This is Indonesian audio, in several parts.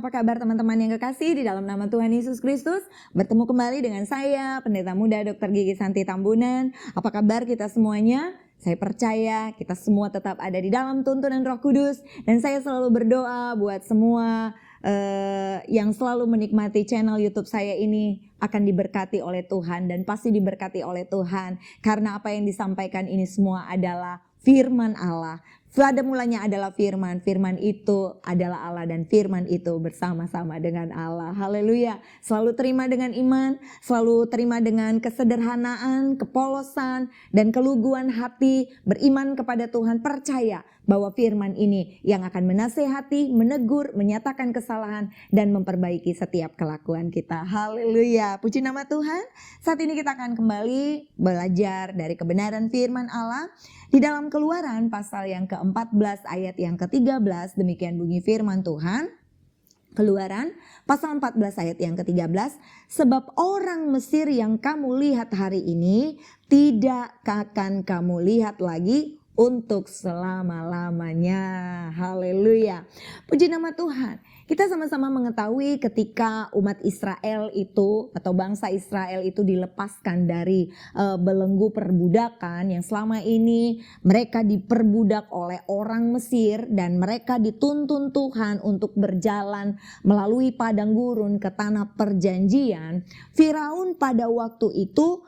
apa kabar teman-teman yang kekasih di dalam nama Tuhan Yesus Kristus? Bertemu kembali dengan saya, Pendeta Muda Dr. Gigi Santi Tambunan. Apa kabar kita semuanya? Saya percaya kita semua tetap ada di dalam tuntunan Roh Kudus. Dan saya selalu berdoa buat semua yang selalu menikmati channel YouTube saya ini akan diberkati oleh Tuhan. Dan pasti diberkati oleh Tuhan. Karena apa yang disampaikan ini semua adalah firman Allah. Pada mulanya adalah firman, firman itu adalah Allah dan firman itu bersama-sama dengan Allah. Haleluya. Selalu terima dengan iman, selalu terima dengan kesederhanaan, kepolosan dan keluguan hati, beriman kepada Tuhan, percaya bahwa firman ini yang akan menasehati, menegur, menyatakan kesalahan dan memperbaiki setiap kelakuan kita. Haleluya. Puji nama Tuhan. Saat ini kita akan kembali belajar dari kebenaran firman Allah. Di dalam Keluaran pasal yang ke-14 ayat yang ke-13 demikian bunyi firman Tuhan. Keluaran pasal 14 ayat yang ke-13, sebab orang Mesir yang kamu lihat hari ini tidak akan kamu lihat lagi untuk selama-lamanya. Haleluya. Puji nama Tuhan. Kita sama-sama mengetahui ketika umat Israel itu atau bangsa Israel itu dilepaskan dari belenggu perbudakan yang selama ini mereka diperbudak oleh orang Mesir dan mereka dituntun Tuhan untuk berjalan melalui padang gurun ke tanah perjanjian. Firaun pada waktu itu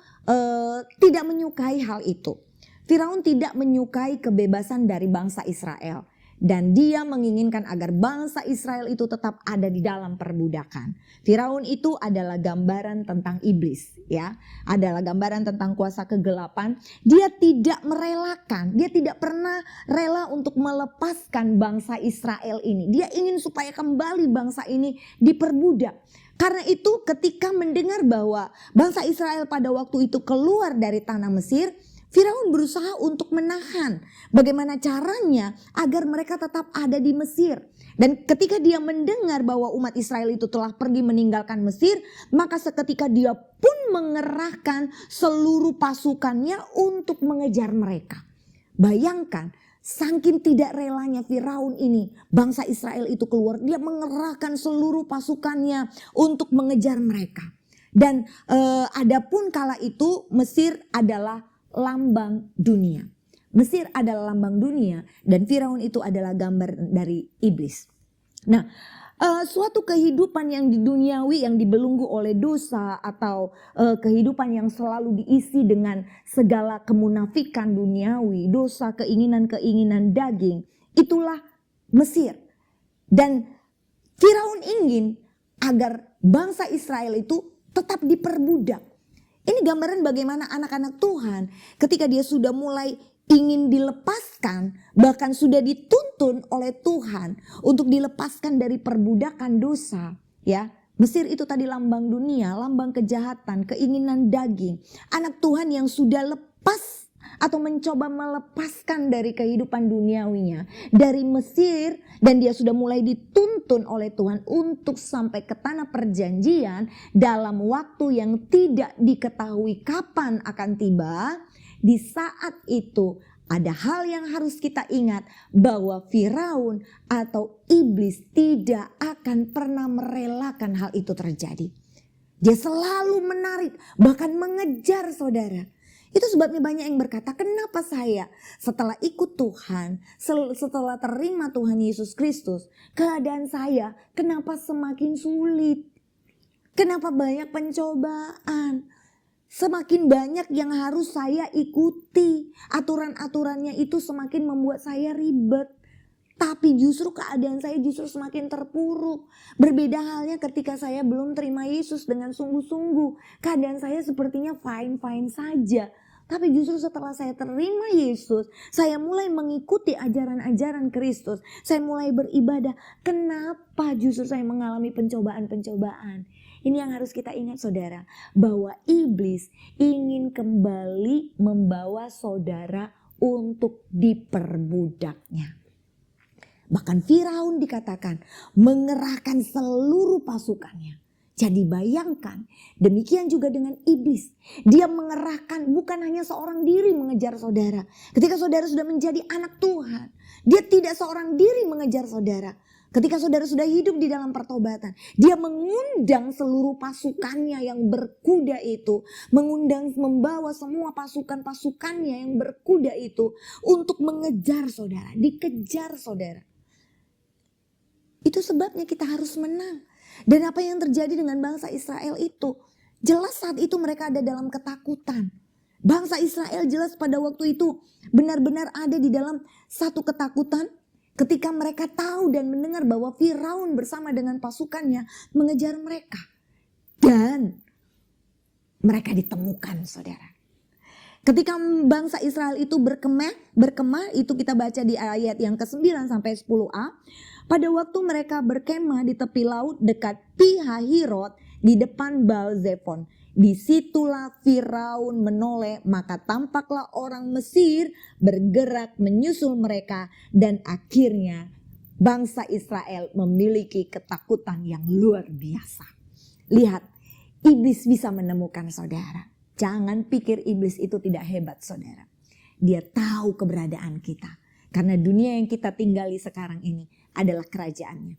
tidak menyukai hal itu. Firaun tidak menyukai kebebasan dari bangsa Israel. Dan dia menginginkan agar bangsa Israel itu tetap ada di dalam perbudakan. Firaun itu adalah gambaran tentang iblis, ya. Adalah gambaran tentang kuasa kegelapan. Dia tidak merelakan, dia tidak pernah rela untuk melepaskan bangsa Israel ini. Dia ingin supaya kembali bangsa ini diperbudak. Karena itu ketika mendengar bahwa bangsa Israel pada waktu itu keluar dari tanah Mesir, Firaun berusaha untuk menahan bagaimana caranya agar mereka tetap ada di Mesir. Dan ketika dia mendengar bahwa umat Israel itu telah pergi meninggalkan Mesir, maka seketika dia pun mengerahkan seluruh pasukannya untuk mengejar mereka. Bayangkan, saking tidak relanya Firaun ini, bangsa Israel itu keluar, dia mengerahkan seluruh pasukannya untuk mengejar mereka. Dan adapun kala itu Mesir adalah lambang dunia. Mesir adalah lambang dunia dan Firaun itu adalah gambar dari iblis. Nah, suatu kehidupan yang di duniawi yang dibelenggu oleh dosa atau kehidupan yang selalu diisi dengan segala kemunafikan duniawi, dosa, keinginan-keinginan daging, itulah Mesir. Dan Firaun ingin agar bangsa Israel itu tetap diperbudak. Ini gambaran bagaimana anak-anak Tuhan ketika dia sudah mulai ingin dilepaskan, bahkan sudah dituntun oleh Tuhan untuk dilepaskan dari perbudakan dosa, ya. Mesir itu tadi lambang dunia, lambang kejahatan, keinginan daging. Anak Tuhan yang sudah lepas atau mencoba melepaskan dari kehidupan duniawinya dari Mesir, dan dia sudah mulai dituntun oleh Tuhan untuk sampai ke tanah perjanjian dalam waktu yang tidak diketahui kapan akan tiba. Di saat itu ada hal yang harus kita ingat, bahwa Firaun atau iblis tidak akan pernah merelakan hal itu terjadi. Dia selalu menarik, bahkan mengejar saudara. Itu sebabnya banyak yang berkata, kenapa saya setelah ikut Tuhan, setelah terima Tuhan Yesus Kristus, keadaan saya kenapa semakin sulit? Kenapa banyak pencobaan? Semakin banyak yang harus saya ikuti. Aturan-aturannya itu semakin membuat saya ribet. Tapi justru keadaan saya justru semakin terpuruk. Berbeda halnya ketika saya belum terima Yesus dengan sungguh-sungguh. Keadaan saya sepertinya fine-fine saja. Tapi justru setelah saya terima Yesus, saya mulai mengikuti ajaran-ajaran Kristus. Saya mulai beribadah. Kenapa justru saya mengalami pencobaan-pencobaan? Ini yang harus kita ingat saudara. Bahwa iblis ingin kembali membawa saudara untuk diperbudaknya. Bahkan Firaun dikatakan mengerahkan seluruh pasukannya. Jadi bayangkan, demikian juga dengan iblis. Dia mengerahkan bukan hanya seorang diri mengejar saudara. Ketika saudara sudah menjadi anak Tuhan, dia tidak seorang diri mengejar saudara. Ketika saudara sudah hidup di dalam pertobatan, dia mengundang seluruh pasukannya yang berkuda itu, membawa semua pasukan-pasukannya yang berkuda itu untuk mengejar saudara, dikejar saudara. Itu sebabnya kita harus menang. Dan apa yang terjadi dengan bangsa Israel itu? Jelas saat itu mereka ada dalam ketakutan. Bangsa Israel jelas pada waktu itu benar-benar ada di dalam satu ketakutan. Ketika mereka tahu dan mendengar bahwa Firaun bersama dengan pasukannya mengejar mereka. Dan mereka ditemukan saudara. Ketika bangsa Israel itu berkemah itu kita baca di ayat yang ke-9 sampai 10a. Pada waktu mereka berkemah di tepi laut dekat Pi-hahirot di depan Baal-zephon. Disitulah Firaun menoleh, maka tampaklah orang Mesir bergerak menyusul mereka. Dan akhirnya bangsa Israel memiliki ketakutan yang luar biasa. Lihat, iblis bisa menemukan saudara. Jangan pikir iblis itu tidak hebat saudara. Dia tahu keberadaan kita. Karena dunia yang kita tinggali sekarang ini adalah kerajaannya.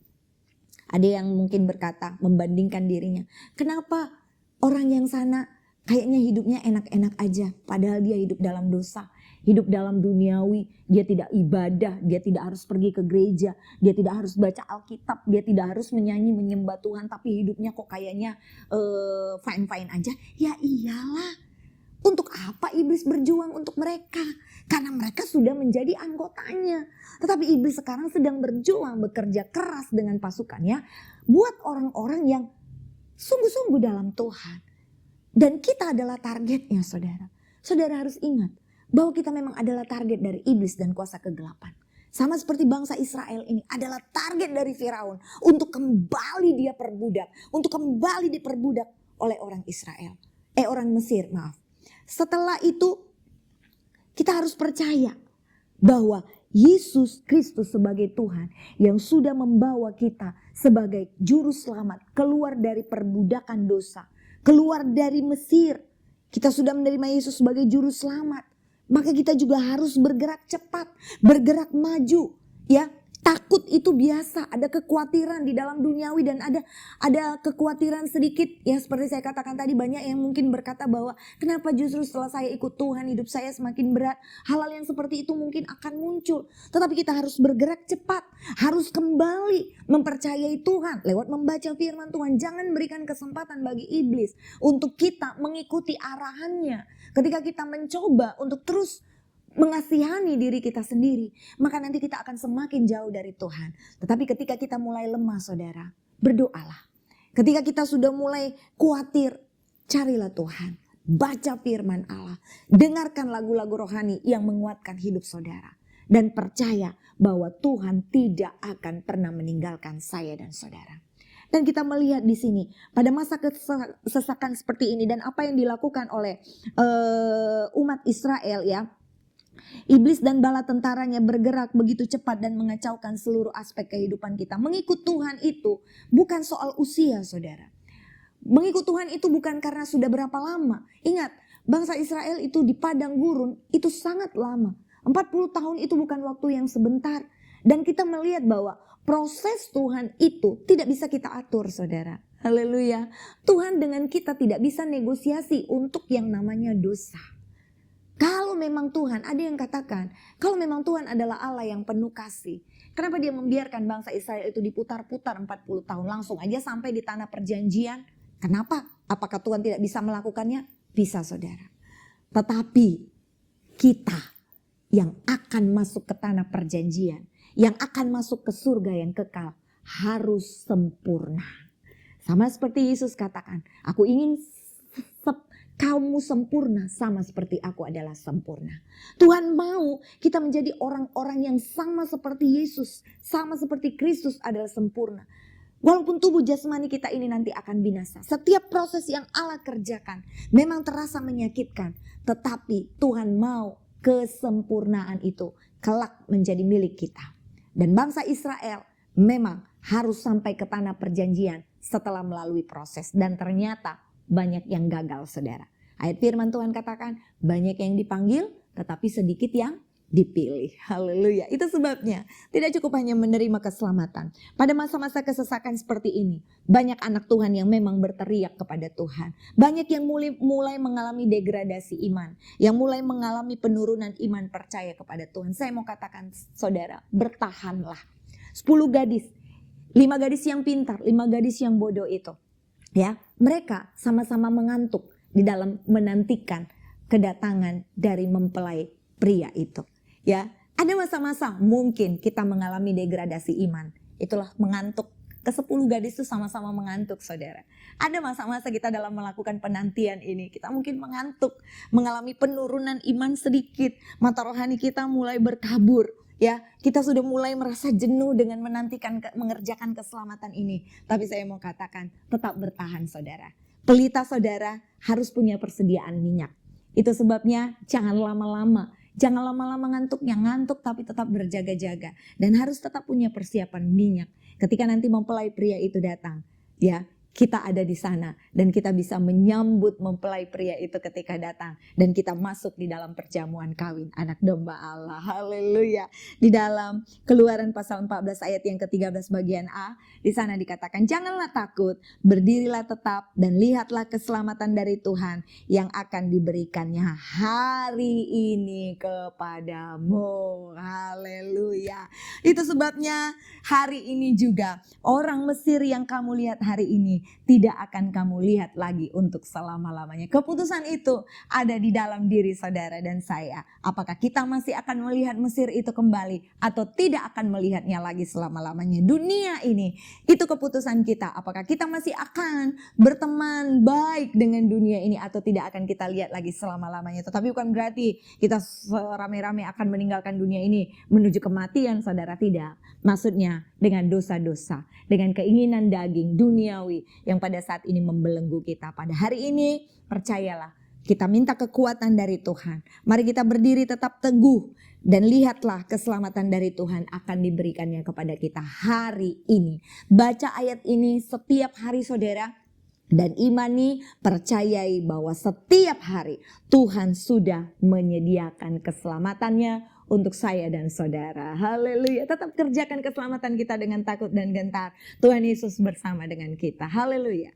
Ada yang mungkin berkata, membandingkan dirinya. Kenapa orang yang sana kayaknya hidupnya enak-enak aja. Padahal dia hidup dalam dosa. Hidup dalam duniawi. Dia tidak ibadah. Dia tidak harus pergi ke gereja. Dia tidak harus baca Alkitab. Dia tidak harus menyanyi menyembah Tuhan. Tapi hidupnya kok kayaknya fine-fine aja. Ya iyalah. Untuk apa iblis berjuang untuk mereka? Karena mereka sudah menjadi anggotanya. Tetapi iblis sekarang sedang berjuang, bekerja keras dengan pasukannya. Buat orang-orang yang sungguh-sungguh dalam Tuhan. Dan kita adalah targetnya saudara. Saudara harus ingat bahwa kita memang adalah target dari iblis dan kuasa kegelapan. Sama seperti bangsa Israel ini adalah target dari Firaun. Untuk kembali dia perbudak. Untuk kembali diperbudak oleh orang Israel. Orang Mesir maaf. Setelah itu kita harus percaya bahwa Yesus Kristus sebagai Tuhan yang sudah membawa kita sebagai juru selamat keluar dari perbudakan dosa, keluar dari Mesir. Kita sudah menerima Yesus sebagai juru selamat. Maka kita juga harus bergerak cepat, bergerak maju, ya. Takut itu biasa, ada kekhawatiran di dalam duniawi dan ada kekhawatiran sedikit. Ya seperti saya katakan tadi, banyak yang mungkin berkata bahwa kenapa justru setelah saya ikut Tuhan hidup saya semakin berat. Hal-hal yang seperti itu mungkin akan muncul. Tetapi kita harus bergerak cepat, harus kembali mempercayai Tuhan lewat membaca firman Tuhan. Jangan berikan kesempatan bagi iblis untuk kita mengikuti arahannya. Ketika kita mencoba untuk terus mengasihani diri kita sendiri, maka nanti kita akan semakin jauh dari Tuhan. Tetapi ketika kita mulai lemah saudara, berdoalah. Ketika kita sudah mulai khawatir, carilah Tuhan. Baca firman Allah. Dengarkan lagu-lagu rohani yang menguatkan hidup saudara. Dan percaya bahwa Tuhan tidak akan pernah meninggalkan saya dan saudara. Dan kita melihat di sini pada masa kesesakan seperti ini dan apa yang dilakukan oleh umat Israel ya. Iblis dan bala tentaranya bergerak begitu cepat dan mengacaukan seluruh aspek kehidupan kita. Mengikut Tuhan itu bukan soal usia saudara. Mengikut Tuhan itu bukan karena sudah berapa lama. Ingat, bangsa Israel itu di padang gurun itu sangat lama. 40 tahun itu bukan waktu yang sebentar. Dan kita melihat bahwa proses Tuhan itu tidak bisa kita atur saudara. Haleluya. Tuhan dengan kita tidak bisa negosiasi untuk yang namanya dosa. Kalau memang Tuhan, ada yang katakan, kalau memang Tuhan adalah Allah yang penuh kasih, kenapa dia membiarkan bangsa Israel itu diputar-putar 40 tahun langsung aja sampai di tanah perjanjian? Kenapa? Apakah Tuhan tidak bisa melakukannya? Bisa saudara. Tetapi kita yang akan masuk ke tanah perjanjian, yang akan masuk ke surga yang kekal, harus sempurna. Sama seperti Yesus katakan, aku ingin kamu sempurna sama seperti aku adalah sempurna. Tuhan mau kita menjadi orang-orang yang sama seperti Yesus, sama seperti Kristus adalah sempurna. Walaupun tubuh jasmani kita ini nanti akan binasa. Setiap proses yang Allah kerjakan memang terasa menyakitkan. Tetapi Tuhan mau kesempurnaan itu kelak menjadi milik kita. Dan bangsa Israel memang harus sampai ke tanah perjanjian setelah melalui proses. Dan ternyata banyak yang gagal saudara. Ayat firman Tuhan katakan banyak yang dipanggil tetapi sedikit yang dipilih. Haleluya. Itu sebabnya tidak cukup hanya menerima keselamatan. Pada masa-masa kesesakan seperti ini, banyak anak Tuhan yang memang berteriak kepada Tuhan. Banyak yang mulai mengalami degradasi iman, yang mulai mengalami penurunan iman percaya kepada Tuhan. Saya mau katakan saudara, bertahanlah. 10 gadis, 5 gadis yang pintar, 5 gadis yang bodoh itu. Ya, mereka sama-sama mengantuk di dalam menantikan kedatangan dari mempelai pria itu. Ya, ada masa-masa mungkin kita mengalami degradasi iman. Itulah mengantuk. Ke-10 gadis itu sama-sama mengantuk, saudara. Ada masa-masa kita dalam melakukan penantian ini, kita mungkin mengantuk, mengalami penurunan iman sedikit, mata rohani kita mulai berkabur. Ya, kita sudah mulai merasa jenuh dengan mengerjakan keselamatan ini. Tapi saya mau katakan, tetap bertahan, saudara. Pelita saudara harus punya persediaan minyak. Itu sebabnya jangan lama-lama. Jangan lama-lama ngantuknya. Ngantuk tapi tetap berjaga-jaga. Dan harus tetap punya persiapan minyak. Ketika nanti mempelai pria itu datang. Ya, kita ada di sana. Dan kita bisa menyambut mempelai pria itu ketika datang. Dan kita masuk di dalam perjamuan kawin anak domba Allah. Haleluya. Di dalam Keluaran pasal 14 ayat yang ke-13 bagian A. Di sana dikatakan, janganlah takut, berdirilah tetap dan lihatlah keselamatan dari Tuhan yang akan diberikannya hari ini kepadamu. Haleluya. Itu sebabnya hari ini juga orang Mesir yang kamu lihat hari ini tidak akan kamu lihat lagi untuk selama-lamanya. Keputusan itu ada di dalam diri saudara dan saya. Apakah kita masih akan melihat Mesir itu kembali atau tidak akan melihatnya lagi selama-lamanya. Dunia ini, itu keputusan kita. Apakah kita masih akan berteman baik dengan dunia ini atau tidak akan kita lihat lagi selama-lamanya. Tetapi bukan berarti kita rame-rame akan meninggalkan dunia ini menuju kematian, saudara, tidak. Maksudnya dengan dosa-dosa, dengan keinginan daging duniawi yang pada saat ini membelenggu kita. Pada hari ini percayalah, kita minta kekuatan dari Tuhan. Mari kita berdiri tetap teguh dan lihatlah keselamatan dari Tuhan akan diberikannya kepada kita hari ini. Baca ayat ini setiap hari saudara. Dan imani, percayai bahwa setiap hari Tuhan sudah menyediakan keselamatannya untuk saya dan saudara. Haleluya. Tetap kerjakan keselamatan kita dengan takut dan gentar. Tuhan Yesus bersama dengan kita. Haleluya.